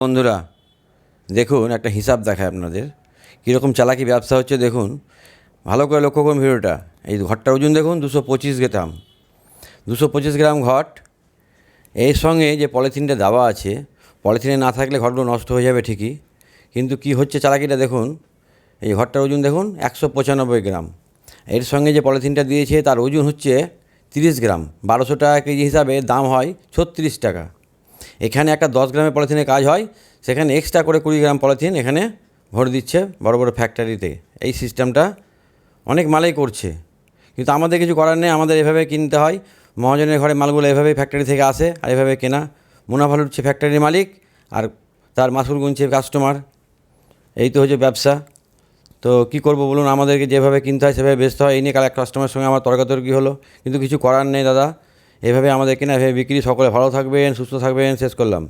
বন্ধুরা, দেখুন একটা হিসাব দেখায় আপনাদের কীরকম চালাকি ব্যবসা হচ্ছে। দেখুন, ভালো করে লক্ষ্য করুন ভিডিওটা। এই ঘটটার ওজন দেখুন 225 গ্রাম, 225 গ্রাম ঘট। এর সঙ্গে যে পলিথিনটা দেওয়া আছে, পলিথিনে না থাকলে ঘটগুলো নষ্ট হয়ে যাবে ঠিকই, কিন্তু কি হচ্ছে চালাকিটা দেখুন। এই ঘটটার ওজন দেখুন 195 গ্রাম। এর সঙ্গে যে পলিথিনটা দিয়েছে তার ওজন হচ্ছে 30 গ্রাম। 1200 টাকা কেজি হিসাবে দাম হয় 36 টাকা। এখানে একটা 10 গ্রামের পলিথিনের কাজ হয়, সেখানে এক্সট্রা করে 20 গ্রাম পলিথিন এখানে ভরে দিচ্ছে বড় বড় ফ্যাক্টরিতে। এই সিস্টেমটা অনেক মালেই করছে, কিন্তু আমাদের কিছু করার নেই, আমাদের এভাবে কিনতে হয়। মহাজনের ঘরে মালগুলো এভাবেই ফ্যাক্টরি থেকে আসে আর এভাবে কেনা। মুনাফা লুটছে ফ্যাক্টরির মালিক আর তার মাসুল গুনছে কাস্টমার। এই তো হচ্ছে ব্যবসা। তো কী করবো বলুন, আমাদেরকে যেভাবে কিনতে হয় সেভাবে বেচতে হয়। এই নিয়ে কাল এক কাস্টমারের সঙ্গে আমার তর্কাতর্কি হলো, কিন্তু কিছু করার নেই দাদা, এভাবে আমাদের কেনা, এভাবে বিক্রি। সকলে ভালো থাকবেন, সুস্থ থাকবেন। শেষ করলাম।